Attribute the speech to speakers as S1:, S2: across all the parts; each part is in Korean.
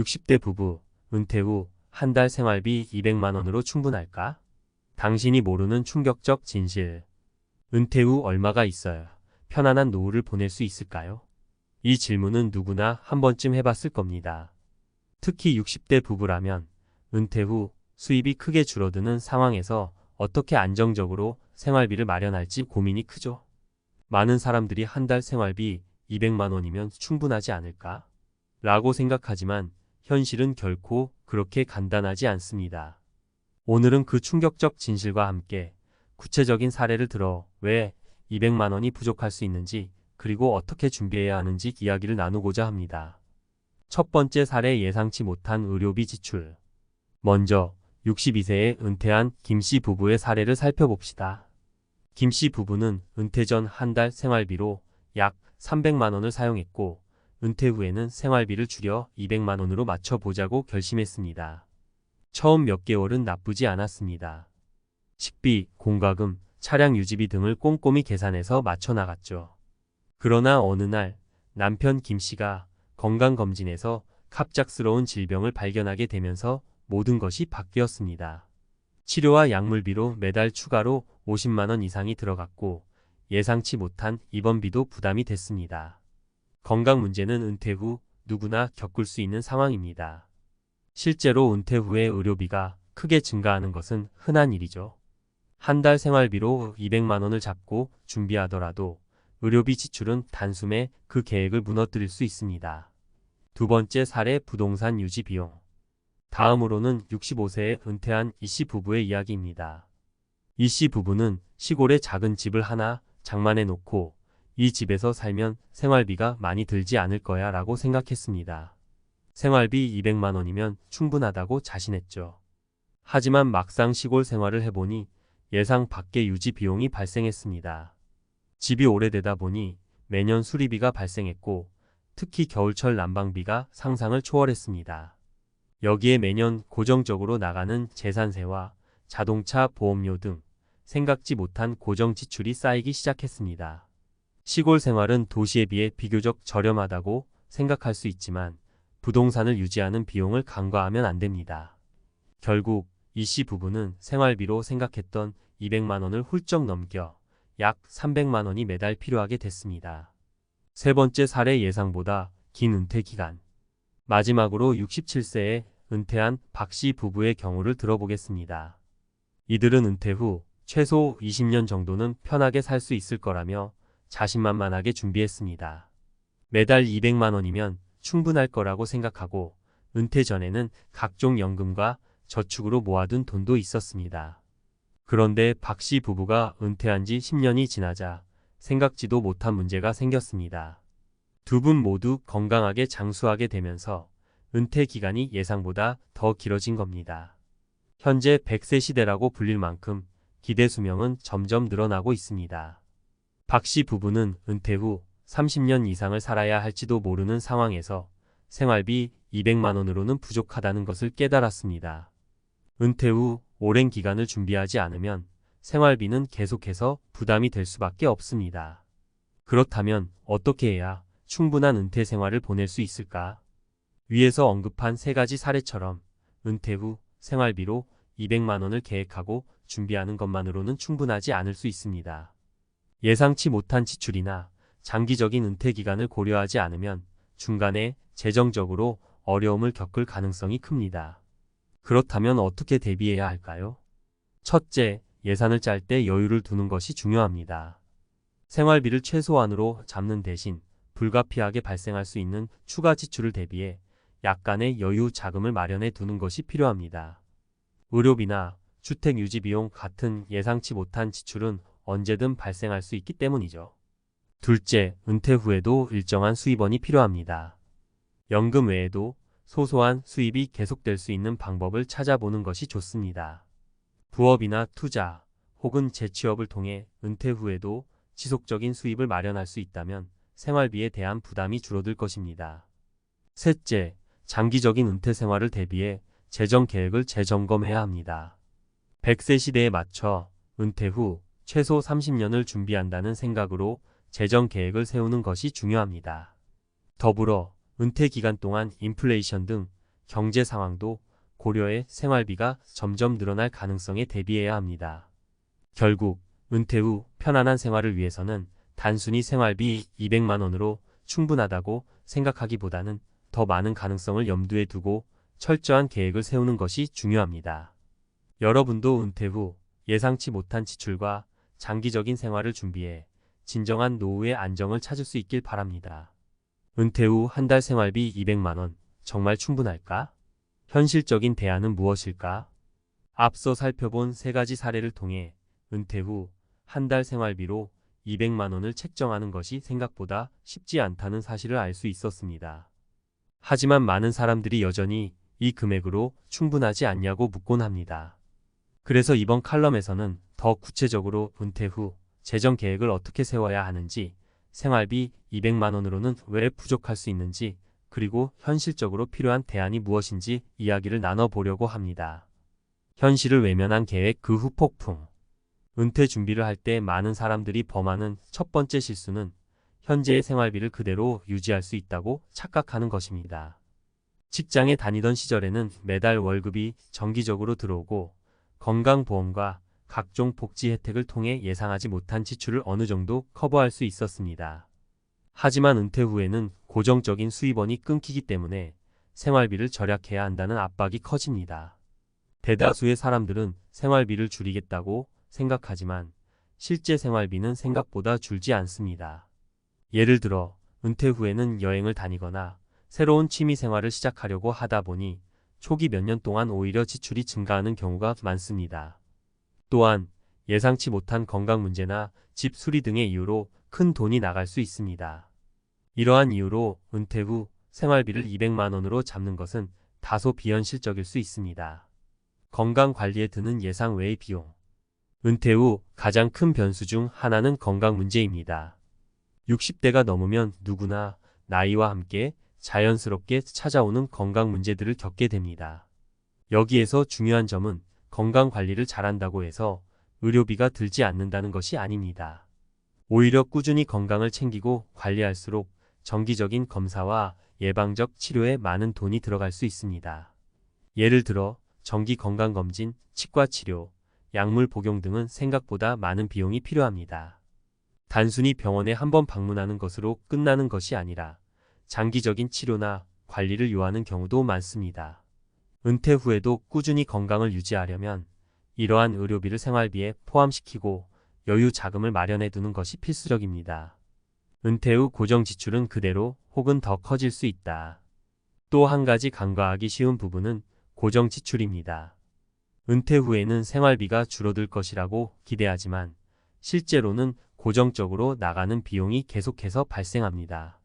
S1: 60대 부부, 은퇴 후 한 달 생활비 200만 원으로 충분할까? 당신이 모르는 충격적 진실. 은퇴 후 얼마가 있어야 편안한 노후를 보낼 수 있을까요? 이 질문은 누구나 한 번쯤 해봤을 겁니다. 특히 60대 부부라면 은퇴 후 수입이 크게 줄어드는 상황에서 어떻게 안정적으로 생활비를 마련할지 고민이 크죠. 많은 사람들이 한 달 생활비 200만 원이면 충분하지 않을까? 라고 생각하지만 현실은 결코 그렇게 간단하지 않습니다. 오늘은 그 충격적 진실과 함께 구체적인 사례를 들어 왜 200만 원이 부족할 수 있는지 그리고 어떻게 준비해야 하는지 이야기를 나누고자 합니다. 첫 번째 사례, 예상치 못한 의료비 지출. 먼저 62세에 은퇴한 김씨 부부의 사례를 살펴봅시다. 김씨 부부는 은퇴 전 한 달 생활비로 약 300만 원을 사용했고 은퇴 후에는 생활비를 줄여 200만 원으로 맞춰보자고 결심했습니다. 처음 몇 개월은 나쁘지 않았습니다. 식비, 공과금, 차량 유지비 등을 꼼꼼히 계산해서 맞춰나갔죠. 그러나 어느 날 남편 김씨가 건강검진에서 갑작스러운 질병을 발견하게 되면서 모든 것이 바뀌었습니다. 치료와 약물비로 매달 추가로 50만 원 이상이 들어갔고 예상치 못한 입원비도 부담이 됐습니다. 건강 문제는 은퇴 후 누구나 겪을 수 있는 상황입니다. 실제로 은퇴 후에 의료비가 크게 증가하는 것은 흔한 일이죠. 한 달 생활비로 200만 원을 잡고 준비하더라도 의료비 지출은 단숨에 그 계획을 무너뜨릴 수 있습니다. 두 번째 사례, 부동산 유지 비용. 다음으로는 65세에 은퇴한 이씨 부부의 이야기입니다. 이씨 부부는 시골에 작은 집을 하나 장만해 놓고 이 집에서 살면 생활비가 많이 들지 않을 거야 라고 생각했습니다. 생활비 200만 원이면 충분하다고 자신했죠. 하지만 막상 시골 생활을 해보니 예상 밖의 유지 비용이 발생했습니다. 집이 오래되다 보니 매년 수리비가 발생했고 특히 겨울철 난방비가 상상을 초월했습니다. 여기에 매년 고정적으로 나가는 재산세와 자동차 보험료 등 생각지 못한 고정 지출이 쌓이기 시작했습니다. 시골 생활은 도시에 비해 비교적 저렴하다고 생각할 수 있지만 부동산을 유지하는 비용을 간과하면 안 됩니다. 결국 이씨 부부는 생활비로 생각했던 200만 원을 훌쩍 넘겨 약 300만 원이 매달 필요하게 됐습니다. 세 번째 사례, 예상보다 긴 은퇴 기간. 마지막으로 67세에 은퇴한 박씨 부부의 경우를 들어보겠습니다. 이들은 은퇴 후 최소 20년 정도는 편하게 살 수 있을 거라며 자신만만하게 준비했습니다. 매달 200만 원이면 충분할 거라고 생각하고 은퇴 전에는 각종 연금과 저축으로 모아둔 돈도 있었습니다. 그런데 박씨 부부가 은퇴한 지 10년이 지나자 생각지도 못한 문제가 생겼습니다. 두 분 모두 건강하게 장수하게 되면서 은퇴 기간이 예상보다 더 길어진 겁니다. 현재 100세 시대라고 불릴 만큼 기대 수명은 점점 늘어나고 있습니다. 박씨 부부는 은퇴 후 30년 이상을 살아야 할지도 모르는 상황에서 생활비 200만 원으로는 부족하다는 것을 깨달았습니다. 은퇴 후 오랜 기간을 준비하지 않으면 생활비는 계속해서 부담이 될 수밖에 없습니다. 그렇다면 어떻게 해야 충분한 은퇴 생활을 보낼 수 있을까? 위에서 언급한 세 가지 사례처럼 은퇴 후 생활비로 200만 원을 계획하고 준비하는 것만으로는 충분하지 않을 수 있습니다. 예상치 못한 지출이나 장기적인 은퇴 기간을 고려하지 않으면 중간에 재정적으로 어려움을 겪을 가능성이 큽니다. 그렇다면 어떻게 대비해야 할까요? 첫째, 예산을 짤 때 여유를 두는 것이 중요합니다. 생활비를 최소한으로 잡는 대신 불가피하게 발생할 수 있는 추가 지출을 대비해 약간의 여유 자금을 마련해 두는 것이 필요합니다. 의료비나 주택 유지 비용 같은 예상치 못한 지출은 언제든 발생할 수 있기 때문이죠. 둘째, 은퇴 후에도 일정한 수입원이 필요합니다. 연금 외에도 소소한 수입이 계속될 수 있는 방법을 찾아보는 것이 좋습니다. 부업이나 투자 혹은 재취업을 통해 은퇴 후에도 지속적인 수입을 마련할 수 있다면 생활비에 대한 부담이 줄어들 것입니다. 셋째, 장기적인 은퇴 생활을 대비해 재정 계획을 재점검해야 합니다. 100세 시대에 맞춰 은퇴 후 최소 30년을 준비한다는 생각으로 재정 계획을 세우는 것이 중요합니다. 더불어 은퇴 기간 동안 인플레이션 등 경제 상황도 고려해 생활비가 점점 늘어날 가능성에 대비해야 합니다. 결국 은퇴 후 편안한 생활을 위해서는 단순히 생활비 200만 원으로 충분하다고 생각하기보다는 더 많은 가능성을 염두에 두고 철저한 계획을 세우는 것이 중요합니다. 여러분도 은퇴 후 예상치 못한 지출과 장기적인 생활을 준비해 진정한 노후의 안정을 찾을 수 있길 바랍니다. 은퇴 후 한 달 생활비 200만 원 정말 충분할까? 현실적인 대안은 무엇일까? 앞서 살펴본 세 가지 사례를 통해 은퇴 후 한 달 생활비로 200만 원을 책정하는 것이 생각보다 쉽지 않다는 사실을 알 수 있었습니다. 하지만 많은 사람들이 여전히 이 금액으로 충분하지 않냐고 묻곤 합니다. 그래서 이번 칼럼에서는 더 구체적으로 은퇴 후 재정 계획을 어떻게 세워야 하는지, 생활비 200만 원으로는 왜 부족할 수 있는지, 그리고 현실적으로 필요한 대안이 무엇인지 이야기를 나눠보려고 합니다. 현실을 외면한 계획 그 후 폭풍. 은퇴 준비를 할 때 많은 사람들이 범하는 첫 번째 실수는 현재의 생활비를 그대로 유지할 수 있다고 착각하는 것입니다. 직장에 다니던 시절에는 매달 월급이 정기적으로 들어오고 건강보험과 각종 복지 혜택을 통해 예상하지 못한 지출을 어느 정도 커버할 수 있었습니다. 하지만 은퇴 후에는 고정적인 수입원이 끊기기 때문에 생활비를 절약해야 한다는 압박이 커집니다. 대다수의 사람들은 생활비를 줄이겠다고 생각하지만 실제 생활비는 생각보다 줄지 않습니다. 예를 들어 은퇴 후에는 여행을 다니거나 새로운 취미 생활을 시작하려고 하다 보니 초기 몇 년 동안 오히려 지출이 증가하는 경우가 많습니다. 또한 예상치 못한 건강 문제나 집 수리 등의 이유로 큰 돈이 나갈 수 있습니다. 이러한 이유로 은퇴 후 생활비를 200만 원으로 잡는 것은 다소 비현실적일 수 있습니다. 건강 관리에 드는 예상 외의 비용. 은퇴 후 가장 큰 변수 중 하나는 건강 문제입니다. 60대가 넘으면 누구나 나이와 함께 자연스럽게 찾아오는 건강 문제들을 겪게 됩니다. 여기에서 중요한 점은 건강 관리를 잘한다고 해서 의료비가 들지 않는다는 것이 아닙니다. 오히려 꾸준히 건강을 챙기고 관리할수록 정기적인 검사와 예방적 치료에 많은 돈이 들어갈 수 있습니다. 예를 들어 정기 건강검진, 치과치료, 약물 복용 등은 생각보다 많은 비용이 필요합니다. 단순히 병원에 한번 방문하는 것으로 끝나는 것이 아니라 장기적인 치료나 관리를 요하는 경우도 많습니다. 은퇴 후에도 꾸준히 건강을 유지하려면 이러한 의료비를 생활비에 포함시키고 여유 자금을 마련해 두는 것이 필수적입니다. 은퇴 후 고정 지출은 그대로 혹은 더 커질 수 있다. 또 한 가지 간과하기 쉬운 부분은 고정 지출입니다. 은퇴 후에는 생활비가 줄어들 것이라고 기대하지만 실제로는 고정적으로 나가는 비용이 계속해서 발생합니다.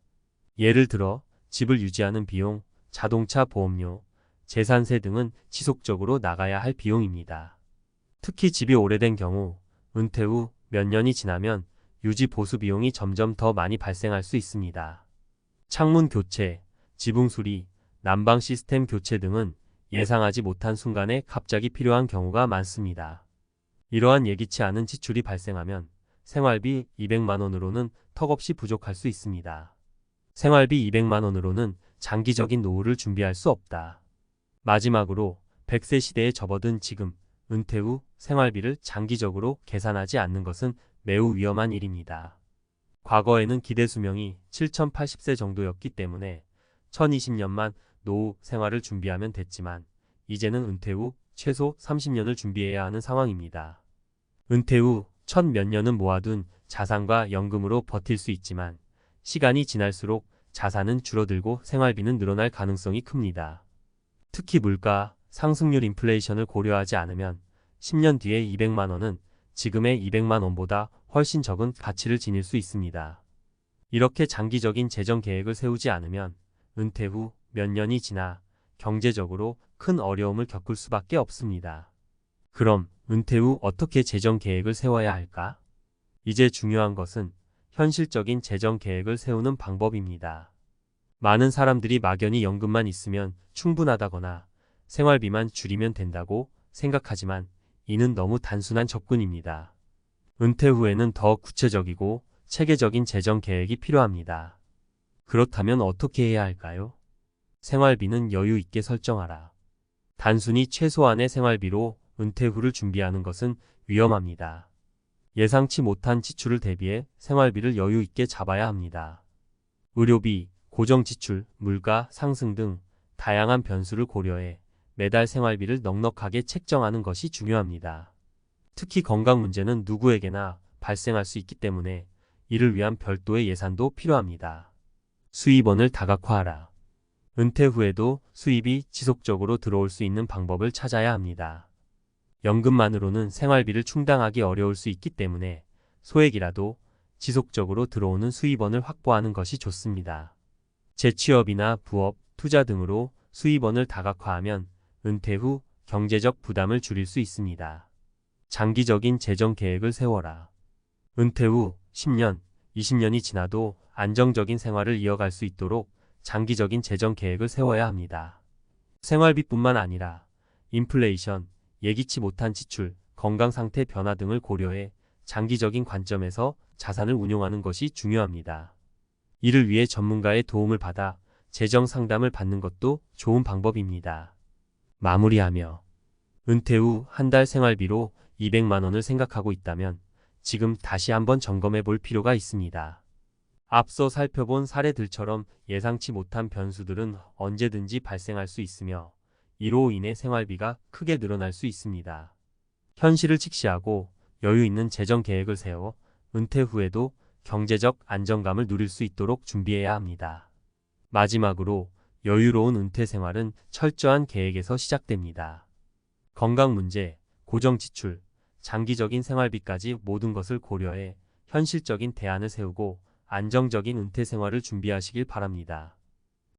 S1: 예를 들어 집을 유지하는 비용, 자동차 보험료, 재산세 등은 지속적으로 나가야 할 비용입니다. 특히 집이 오래된 경우 은퇴 후 몇 년이 지나면 유지 보수 비용이 점점 더 많이 발생할 수 있습니다. 창문 교체, 지붕 수리, 난방 시스템 교체 등은 예상하지 못한 순간에 갑자기 필요한 경우가 많습니다. 이러한 예기치 않은 지출이 발생하면 생활비 200만 원으로는 턱없이 부족할 수 있습니다. 생활비 200만 원으로는 장기적인 노후를 준비할 수 없다. 마지막으로 100세 시대에 접어든 지금 은퇴 후 생활비를 장기적으로 계산하지 않는 것은 매우 위험한 일입니다. 과거에는 기대 수명이 7080세 정도였기 때문에 1020년만 노후 생활을 준비하면 됐지만 이제는 은퇴 후 최소 30년을 준비해야 하는 상황입니다. 은퇴 후 첫 몇 년은 모아둔 자산과 연금으로 버틸 수 있지만 시간이 지날수록 자산은 줄어들고 생활비는 늘어날 가능성이 큽니다. 특히 물가, 상승률 인플레이션을 고려하지 않으면 10년 뒤에 200만 원은 지금의 200만 원보다 훨씬 적은 가치를 지닐 수 있습니다. 이렇게 장기적인 재정 계획을 세우지 않으면 은퇴 후 몇 년이 지나 경제적으로 큰 어려움을 겪을 수밖에 없습니다. 그럼 은퇴 후 어떻게 재정 계획을 세워야 할까? 이제 중요한 것은 현실적인 재정 계획을 세우는 방법입니다. 많은 사람들이 막연히 연금만 있으면 충분하다거나 생활비만 줄이면 된다고 생각하지만 이는 너무 단순한 접근입니다. 은퇴 후에는 더 구체적이고 체계적인 재정 계획이 필요합니다. 그렇다면 어떻게 해야 할까요? 생활비는 여유 있게 설정하라. 단순히 최소한의 생활비로 은퇴 후를 준비하는 것은 위험합니다. 예상치 못한 지출을 대비해 생활비를 여유 있게 잡아야 합니다. 의료비, 고정지출, 물가 상승 등 다양한 변수를 고려해 매달 생활비를 넉넉하게 책정하는 것이 중요합니다. 특히 건강 문제는 누구에게나 발생할 수 있기 때문에 이를 위한 별도의 예산도 필요합니다. 수입원을 다각화하라. 은퇴 후에도 수입이 지속적으로 들어올 수 있는 방법을 찾아야 합니다. 연금만으로는 생활비를 충당하기 어려울 수 있기 때문에 소액이라도 지속적으로 들어오는 수입원을 확보하는 것이 좋습니다. 재취업이나 부업, 투자 등으로 수입원을 다각화하면 은퇴 후 경제적 부담을 줄일 수 있습니다. 장기적인 재정 계획을 세워라. 은퇴 후 10년, 20년이 지나도 안정적인 생활을 이어갈 수 있도록 장기적인 재정 계획을 세워야 합니다. 생활비뿐만 아니라 인플레이션, 예기치 못한 지출, 건강 상태 변화 등을 고려해 장기적인 관점에서 자산을 운용하는 것이 중요합니다. 이를 위해 전문가의 도움을 받아 재정 상담을 받는 것도 좋은 방법입니다. 마무리하며 은퇴 후 한 달 생활비로 200만 원을 생각하고 있다면 지금 다시 한번 점검해 볼 필요가 있습니다. 앞서 살펴본 사례들처럼 예상치 못한 변수들은 언제든지 발생할 수 있으며 이로 인해 생활비가 크게 늘어날 수 있습니다. 현실을 직시하고 여유 있는 재정 계획을 세워 은퇴 후에도 경제적 안정감을 누릴 수 있도록 준비해야 합니다. 마지막으로 여유로운 은퇴 생활은 철저한 계획에서 시작됩니다. 건강 문제, 고정 지출, 장기적인 생활비까지 모든 것을 고려해 현실적인 대안을 세우고 안정적인 은퇴 생활을 준비하시길 바랍니다.